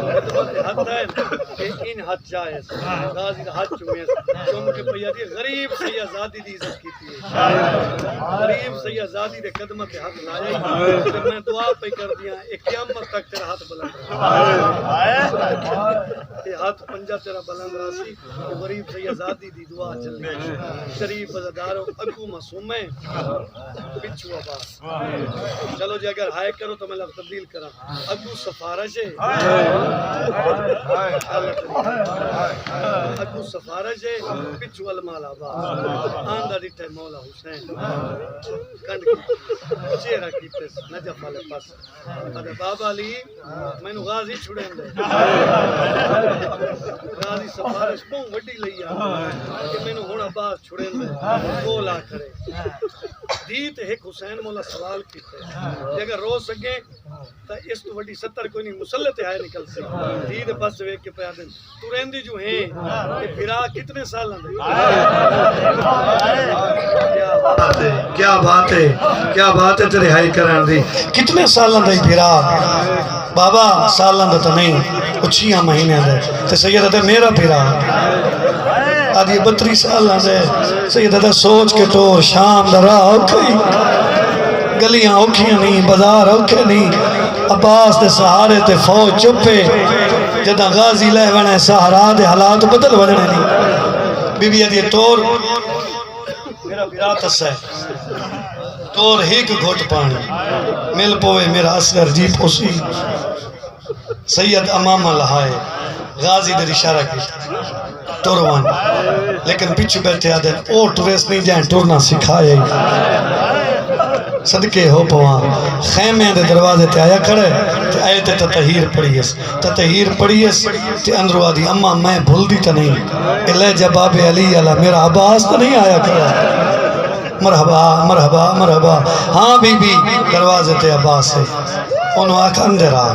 ہاتھ جائز غازی دا ہاتھ چوئے چوم کے پیادی غریب سیازادی دی عزت کی تھی غریب سیازادی دے قدمہ کے ہاتھ لائے جب میں دعا پہ کر دیا ایک قیامت تک تیرا ہاتھ بلند یہ ہاتھ پنجہ تیرا بلند راسی غریب سیازادی دی دعا چلنے شریف عزداروں اگو معصومیں پچھو عباس چلو جی اگر ہائے کرو تو میں لفظ تبدیل کرا اگو سفارش ہے اگو سفارش ہے پچھو المال آباد آندہ دیتا ہے مولا حسین کنڈ کی چہرہ کی پس نجف والے پاس ادھے بابا علی میں نو غازی چھوڑیں دے غازی سفارش کون وڈی لیا کہ میں نو ہونا باز چھوڑیں دے وہ لا کرے دیت ایک حسین مولا سوال کیتے اگر رو سکیں تو اس تو وڈی 70 کوئی نہیں مسلط ہے نکل سے دید بس ویک کے پیادن تو رہندی جو ہیں کہ پھرا کتنے سال لندے کیا بات ہے تیرے ہائی کرن دی کتنے سال لندے پھرا بابا سال لندے تو نہیں اچھیاں مہینے دے تے سید دے میرا پھرا آدھی 32 سال لندے سید دے سوچ کے طور شام دا راہ اوکھی گلیاں اوکھیاں نہیں بازار اوکھے نہیں عباس دے سہارے تے فوج چپے جدہ غازی لہ ونے سہارا دے حالات بدل ونے نہیں بی بی آدھی طور میرا براتس ہے طور ہیک گھوٹ پانی مل پوے میرا اصغر جی پوسی سید امامہ لہائے غازی در اشارہ کی ٹروان لیکن پیچھو بیٹھے آدھیں او ٹوریس نہیں جائیں ٹورنا سکھائے صدقے ہو پوان خیمے دے دروازے تے آیا کھڑے تے آئے تے تطہیر پڑھیس تے اندرو آدھی اماں میں بھول دی تا نہیں الہ جباب علی علی میرا عباس تا نہیں آیا کھڑا مرحبا مرحبا مرحبا ہاں بی بی دروازے تے عباس ہے انہوں آکھ اندر آ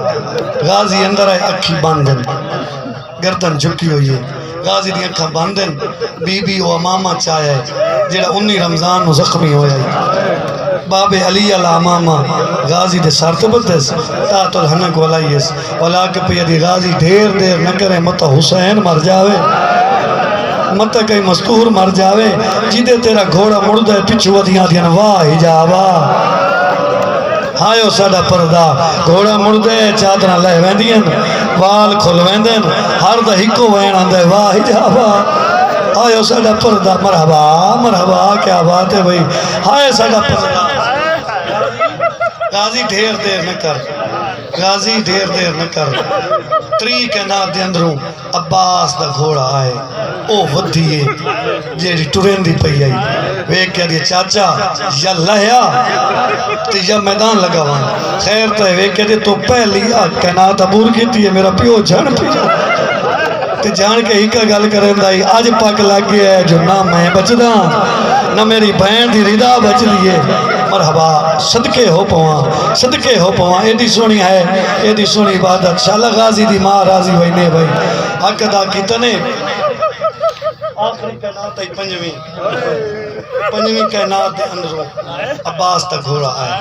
غازی اندر آئے اکھی باندن گردن جھکی ہوئی ہے غازی دی اکھا باندن بی بی و امامہ چاہے جڑا 19 رمضان زخمی ہویا ہے باب علی علی امامہ غازی دے سار تو بدس تات الحنک ولائیس ولا کے پیدی غازی دیر نہ کرے متا حسین مر جاوے متا کئی مستور مر جاوے جیدے تیرا گھوڑا مردہ پچھو دیاں دیاں واہ حجابا ہائیو ساڑا پردہ گھوڑا مردے چادرہ لے ویندین وال کھل ویندین ہر دا ہکو وین آندے واہ حجابا ہائیو ساڑا پردہ مرحبا مرحبا کیا بات ہے بھئی ہائے ساڑا پردہ غازی دیر نہ کر غازی دیر نہ کر تری کے نات دے اندروں عباس دا گھوڑا آئے او ودھیے جیڑی ٹورین دی پئی آئی ویک کہہ دیئے چاچا یا لہیا تی یا میدان لگا وہاں خیر تے ویک کہہ دیئے تو پہلی کہنات عبور کی تھی میرا پیو جھڑ پی جا تے جان کے ہی کا گل کریں دائی آج پاک لگ گیا ہے جو نہ میں بچ دا نہ میری بہن دی ردا بچ لیے مرحبا صدقے ہو پوان ایڈی سونی ہے ایڈی سونی عبادت شالا غازی دی ماں راضی وینے بھائی حق ادا کی تنے آخری کائنات ہے پنجویں کائنات دے اندروں عباس تا گھوڑا آئے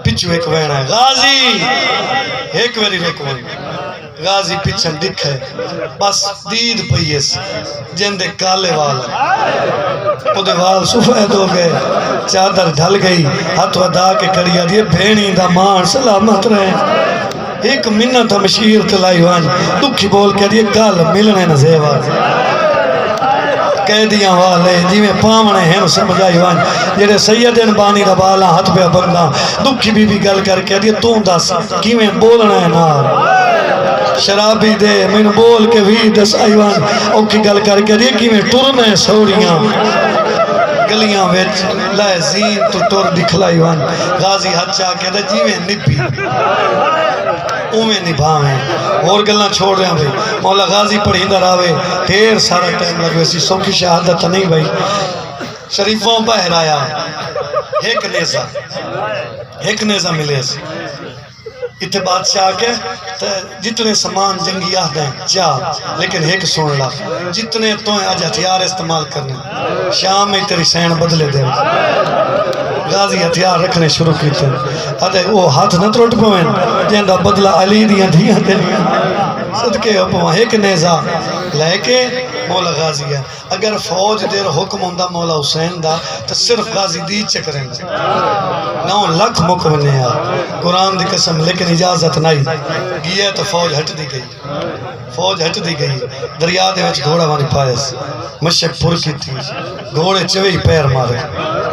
پچھو ایک وین ہے غازی ایک ویری ریکوان غازی پچھن دکھ ہے بس دید پئیس جن دے کالے وال پودے وال سفید ہو گئے چادر ڈھل گئی ہاتھ ودا کے کریا دیئے بھینی دا مان سلامت رہے ایک منت مشیر تلائی وان دکھی بول کے دیئے کال ملنے نزیوار قیدیاں والے جی میں پامنے ہیں سمجھائی وان جیڑے سیدین بانی دا بالا ہاتھ پہ بندہ دکھی بی بی گل کر کے دیئے تو دس کیویں بولنا ہے نار شرابی دے میں بول کے بھی دس آئیوان اوکی گل کر کے دیئے کی میں ٹرنے سوڑیاں گلیاں ویچ لائے زین تو ٹور دکھلائیوان غازی حد چاہ کے دے جی میں نبی اومیں نبھاویں اور گلنا چھوڑ رہے ہیں بھئی مولا غازی پڑھی اندر آوے دیر سارا ٹائم لگوے سی سوکی شہادت نہیں بھئی شریفوں بہر آیا ایک نیزہ ملے سی اتھے بادشاہ کے جتنے سامان جنگی آدھیں چاہ لیکن ایک سن لا جتنے تو ہیں آج ہتھیار استعمال کرنے شام میں تیری سین بدلے دے غازی ہتھیار رکھنے شروع کی تھے آدھے وہ ہاتھ نہ تروٹ پویں جہاں بدلہ علی دیاں دیاں دیاں صدقے ہو پویں ایک نیزہ لے کے مولا غازی ہے اگر فوج دیر حکم ہوندہ مولا حسین دا تو صرف غازی دی چکریں 9 لاکھ مکمنے ہیں قرآن دی قسم لیکن اجازت نہیں گیا تو فوج ہٹ دی گئی دریا دے وچ گھوڑا مانی پائس مشک پھر کی تھی گھوڑے چوئی پیر مارے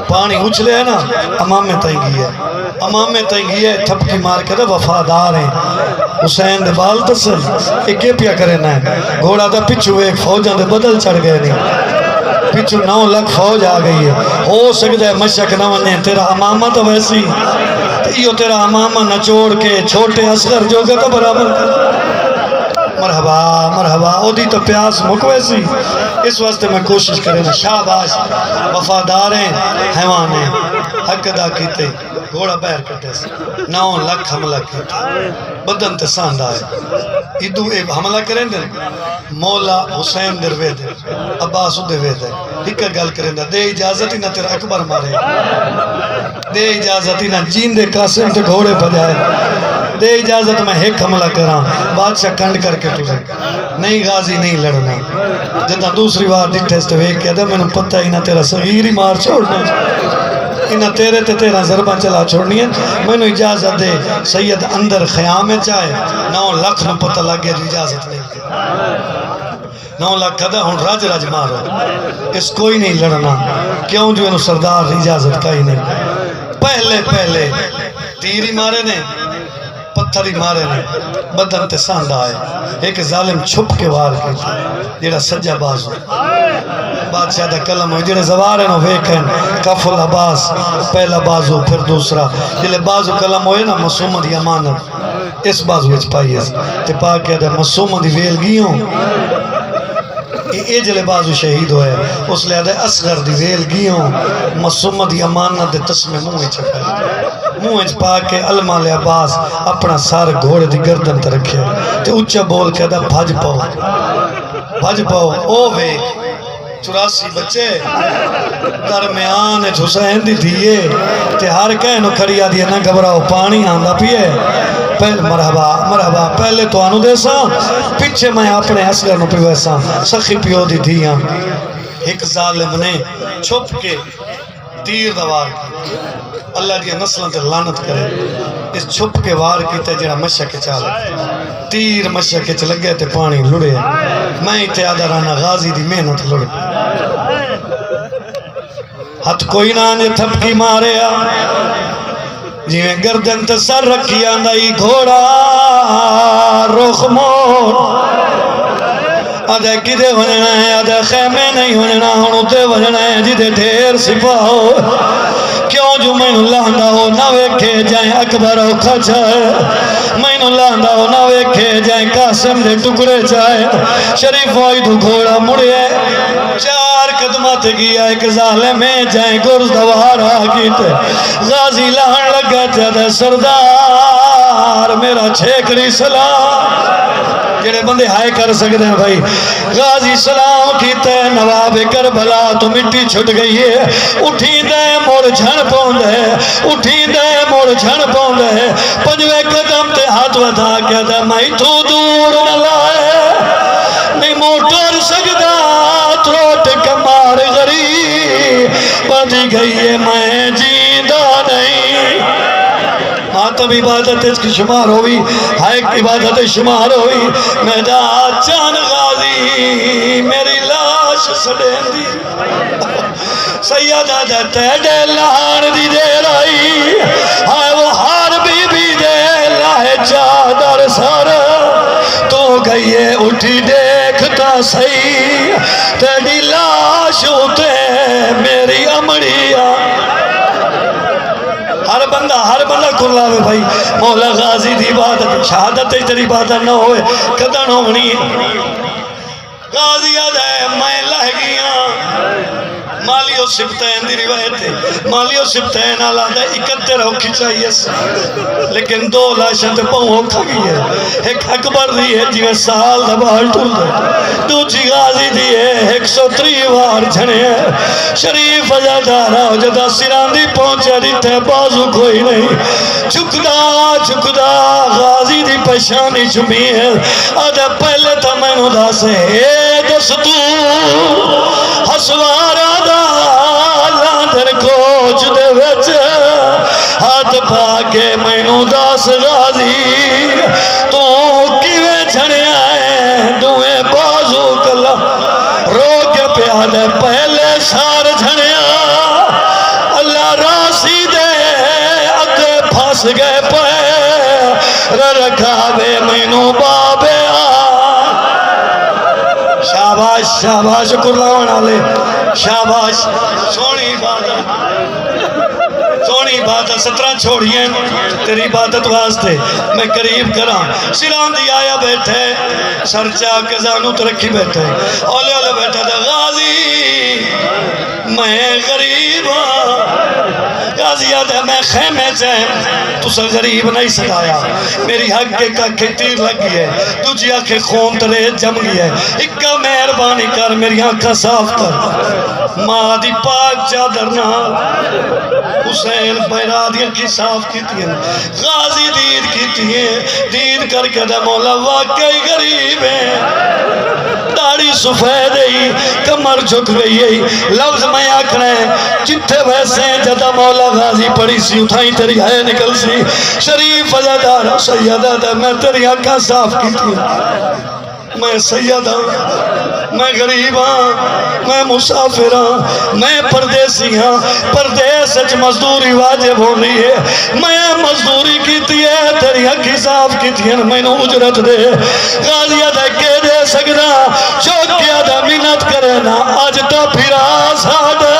پانی اچھلے ہے نا امامے تائیں گئی ہے تھپکی مار کے دے وفادار ہیں حسین دے بال تسل ایک پیا کرے نا گھوڑا دا پچھو ایک فوجاں دے بدل چڑھ گئے نہیں پچھو 9 لاکھ فوج آ گئی ہے ہو سکتا ہے مشک نہ ونے تیرا امامہ تو ویسی یہ تیرا امامہ نچوڑ کے چھوٹے اصغر جو گا تو برابر مرحبا مرحبا او دی تو پیاس مکوے سی اس واسطے میں کوشش کریں شاباش وفاداریں حیوانیں حق ادا کیتے گھوڑا بہر کٹے سے 9 لاکھ حملہ کیتے بدن تے ساندہ ہے ادو ایک حملہ کریں دے مولا حسین دروے دے عباس دروے دے ہکا گل کریں دے اجازت ہی نہ تیرا اکبر مارے دے اجازت ہی نہ جین دے قاسم تے گھوڑے بجائے دے اجازت میں ایک حملہ کران بادشاہ کنڈ کر کے تجھے نہیں غازی نہیں لڑنا جدہ دوسری بار ڈٹھے سے ویک کیا دے میں نے پتہ ہی نہ تیرا صغیر ہی مار چھوڑنا انہا تیرے تے تیرا ضربہ چلا چھوڑنی ہے میں نے اجازت دے سید اندر خیام میں چاہے 9 لاکھ نو پتہ لگ گیا اجازت نہیں 9 لاکھ کھدا ہون راج مارو اس کوئی نہیں لڑنا کیوں جو انہوں سردار اجازت کا ہی نہیں پہلے تیری مارے نے پتھر ہی مارے نے بدن تے سانڈا آئے ایک ظالم چھپ کے وار کی جیڑا سجا بازو بادشاہ دا کلم ہوئی جیڑے زوارے نو ویکھیں کف العباس پہلا بازو پھر دوسرا جیلے بازو کلم ہوئے نا معصومہ دی امانت اس بازو وچ پائی ہے تے پاک کہہ دے معصومہ دی ویل گیوں اے جلے بازو شہید ہوئے اس لئے دے اصغر دی ویل گیوں معصومہ دی امانت دے تسمے منہ چکائے منہ پاک کے علمہ لے عباس اپنا سار گھوڑے دی گردن تے رکھے تے اچھا بول کے دا بھج پاؤ او وے 84 بچے درمیان حسین دی دیئے تے ہر کہنو کھڑیا دیئے نہ گھبراؤ پانی آندہ پیئے پہلے مرحبا پہلے تو آنو دے سا پچھے میں اپنے اصغر نو پیوے سا سخی پیو دی دیاں ایک ظالم نے چھپ کے تیر دوار کی اللہ دیا نسلوں تے لعنت کرے اس چھپ کے وار کی تے جڑا مشہ کے چالے تیر مشہ کے چ لگے تے پانی لڑے میں تے آدھا رانا غازی دی محنت لڑے ہاتھ کوئی نانے تھپکی مارے جی میں گردن تے سر رکھی آندائی گھوڑا رخ موڑ آدھے کدے وننا ہے آدھے خیمے نہیں وننا ہنوتے وننا ہے جدے ڈھیر سپاہو کیوں جو میں لاندہ ہو نہ ویکھے جائیں اکبر ہو کھچائے میں لاندہ ہو نہ ویکھے جائیں قاسم دے ٹکڑے چائے شریف ہوئی تو گھوڑا مڑے 4 قدمات گیا ایک ظالم میں جائیں گرز دوارا کیتے غازی لہن لگا تھے سردار میرا چھیکڑی سلام جڑے بندے ہائے کر سکتے ہیں بھائی غازی سلام کیتے نواب کربلا تو مٹی چھٹ گئی ہے اٹھی دے موڑ جھن پوندے اٹھی دے موڑ جھن پوندے پنجوے قدم تے ہاتھ ودا کیا دے میں تو دور نہ لائے نہیں موٹر سکتا تروٹ کمار غریب بندی گئی ہے میں جیندہ نہیں ماتم عبادت اس کی شمار ہوئی حائق عبادت شمار ہوئی میدان چان غازی میری لاش سڑیں دی سیدہ دے تیڑے لہار دی دیر آئی ہائے وہ ہار بی دے لائے چادر سر تو گئیے اٹھی دیکھتا سی تیڑی لاش ہوتے میری امڑیا ہر بندہ کرلاوے بھائی مولا غازی دی عبادت شہادت تیری عبادت نہ ہوئے کدن ہونی غازی آدھے میں لہ گیا مالیو سبتین دی روایت ہے مالیو سبتین آلہ دے 71 ہوکی چاہیے لیکن 2 لاشن تے پاؤں ہوکھا گئی ہے ایک اکبر دی ہے جیوے سال دبال ٹھول دے دوچی غازی دی ہے 103 وار جھنے ہیں شریف اجادارہ جدا سران دی پہنچے دیتے بازو کوئی نہیں چکدہ غازی دی پشانی چمی ہے آدھے پہلے تا میں نو دا سے دستور حسوارا دا لاندر کوچ دے وچ ہاتھ پاکے میں نو داس غازی تو کیوے جھنے آئے دوئے بازو کلا رو کے پیادے پہلے سار جھنے اللہ راسی دے اتے پھاس گئے پہ رکھاوے میں نو بابے شاباش شاباش شکر لاؤنا لے شاباش سونی عبادت 17 چھوڑیے تیری عبادت واسطے میں قریب کراں سران دی آیا بیٹھے سر چاک زانو ترکھی بیٹھے اولے بیٹھے دے غازی میں غریب غازی آدھے میں خیمے چاہیں تو سا غریب نہیں سکایا میری حق کے کھے تیر لگ گئی ہے تجھے آنکھیں خون ترے جم گئی ہے اکا مہربانی کر میری آنکھیں صاف کر ماں دی پاک چادر نہ حسین بیرادیاں کی صاف کیتی ہیں غازی دید کیتی ہیں دید کر کے دے مولا واقعی غریب ہیں داڑی سفید ہی کمر جھک گئی ہے لفظ میں آکھنے جتھے ویسے جدا مولا غازی پڑی سی اٹھائی تیری ہے نکل سی شریف ازادار سیدہ دے میں تیری آنکھیں صاف کیتی ہیں میں سید ہاں، میں غریب ہاں، میں مسافر ہاں، میں پردیسی ہاں، پردیس وچ مزدوری واجب ہونی ہے، میں مزدوری کیتی ہے، تیری اکھی صاف کیتی ہے، میں نو اجرت دے غازی دے کے دے سکدا چوکیا دا منت کرے نا اج تو پھرا ساڈا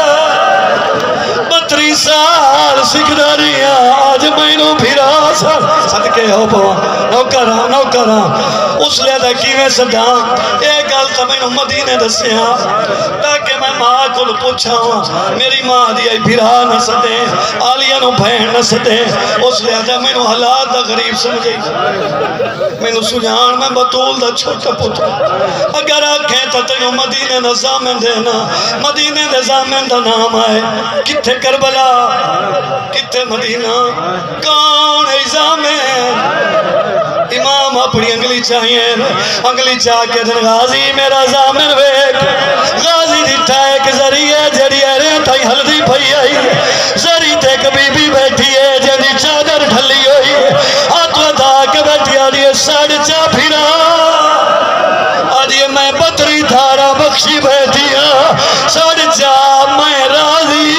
32 سال سکھدا رہیا آج مینوں پھرا صدقے ہو پوا نوکراں اس لئے دا کیویں سدا ایک گل تے مینوں مدینے دسیا تاکہ میں ماں کول پوچھاں میری ماں دی اے پھرا نہ سدے آلیاں نو بہن نہ سدے اس لئے دا مینوں حالات دا غریب سمجھے مینوں سجان میں بطول دا چھوٹا پتر اگر آکھیں تے تینوں مدینے دا زامن دینا مدینے دا زامن دا نام آئے کتھے کربلا کتھے مدینہ کون زامن امام اپنی انگلی چاہیے انگلی چاہ کے دن غازی میرا زامن ویک غازی دیتا ایک ذریعہ جڑی ایرے تھائی ہلدی پہی آئی ذریعہ تے کبھی بھی بیٹھی ہے جنی چادر ڈھلی ہوئی ہاتھ ودا کے بیٹھی آدھی ساڑھ چا پھرا آدھی میں بطری دھارا بخشی بیٹھی ساڑھ چا میں راضی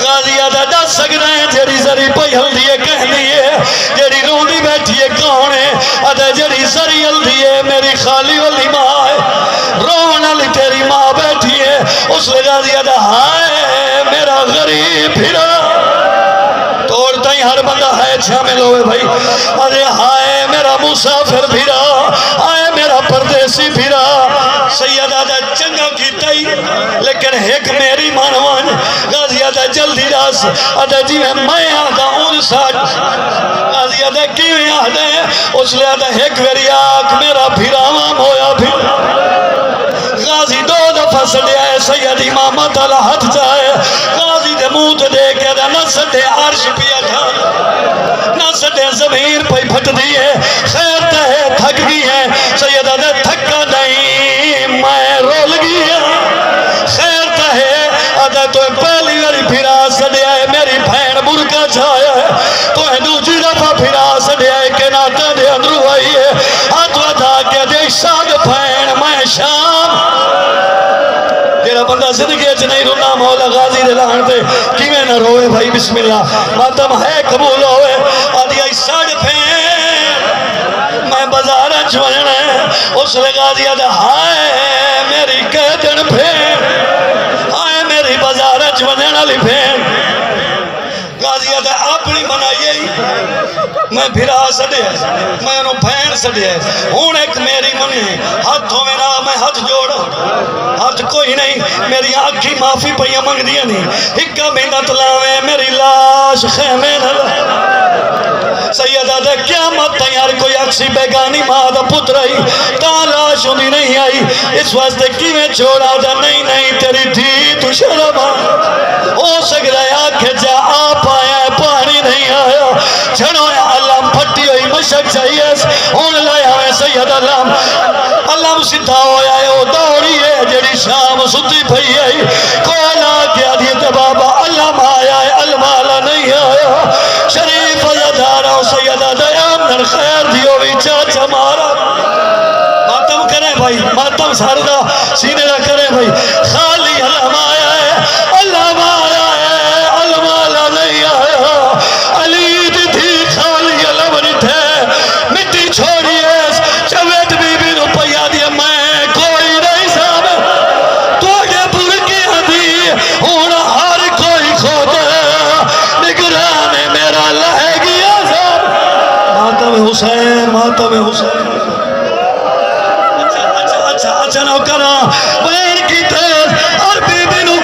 غازی آدھا دس سکتا ہے جڑی ذری پہی ہلدی ہے کہنی ہے جڑی روندی بیٹھی ہے کون ہے آدھا جڑی ذری ہلدی ہے میری خالی والی ماں ہے رون علی تیری ماں بیٹھی ہے اس لئے غازی آدھا ہائے میرا غریب پھرا توڑتا ہی ہر بندہ ہے شامل ہوئے بھائی ارے ہائے میرا مسافر پھرا ہائے میرا پردیسی پھرا سید آدھا چنگا کیتا ہی لیکن ایک میری مانوان غازی آدھا جلدی راس آدھا جی میں آدھا ان ساٹھ غازی آدھا کیویں آدھا ہے اس لئے آدھا ایک میری آنکھ میرا پھرا وام ہویا پھر غازی دو دفعہ سڑیا ہے سید امام تعالی ہاتھ جائے غازی دے موت دے کے آدھا نہ سڑے عرش پیا تھا نہ سڑے زمین پہ پھٹ دی ہے خیر تہے تھک گئی ہے سید آدھا تھکا نہیں میں رول گئی ہے خیر تہے آدھا تو پہلی واری پھرا سڑیا ہے میری بھین برکا چھایا ہے تو دوسری دفعہ پھرا سڑیا ہے کہ ناتا دے اندرو آئی ہے ہاتھ ودا کے دے ساگ بھین میں شام جیڑا بندہ زندگی اچھ نہیں رونا مولا غازی دے لان دے کیویں نہ روئے بھائی بسم اللہ ماتم ہے قبول ہوئے آدھی آئی ساڑھ پھین میں بازار چھوڑنا ہے اس لئے غازی آدھا ہائے میری قیدن پھین ہائے میری بازار چھوڑنا لی پھین غازی آدھا اپنی منائیے ہی میں پھرا سڑے میں انہوں پھین سڑے ہون ایک میری منی ہاتھوں میں نہ میں ہاتھ جوڑا ہاتھ کوئی نہیں میری آنکھی معافی پہیا منگ دیا نہیں ہکا بینت لاوے میری لاش خیمے نہ سید آدھا قیامت تیار کوئی اکسی بیگانی ماں دا پتر آئی تا لاش ہوندی نہیں آئی اس واسطے کیویں چھوڑا دا نہیں تیری تھی تو شرم ہو سکتا ہے آنکھیں جا آپ آیا ہے پانی نہیں آیا چھڑو ہے علم پھٹی ہوئی مشک چاہیے ہون لایا ہے سید علم سدھا ہویا ہے وہ دوڑی ہے جڑی شام ستی پہی آئی کوئی لا کیا دیتے بابا علم آیا ہے علم آلا نہیں آیا شریف ازدارہ سیدہ دیام در خیر دیو بھی چاچا مارا ماتم کریں بھائی ماتم ساردہ سینے نہ کریں بھائی خالی علم آیا ہے علم آیا ہے علم آلا نہیں آیا علی تھی خالی علم نہیں تھے مٹی چھوڑیے چویت بی بی روپیہ دیا میں کوئی نہیں سامن تو یہ برکی ہدی ہون ہر کوئی خود نگران میرا لہے گیا سب ماتم حسین اچھا نو کرا بیر کی تیز اور بی بی نو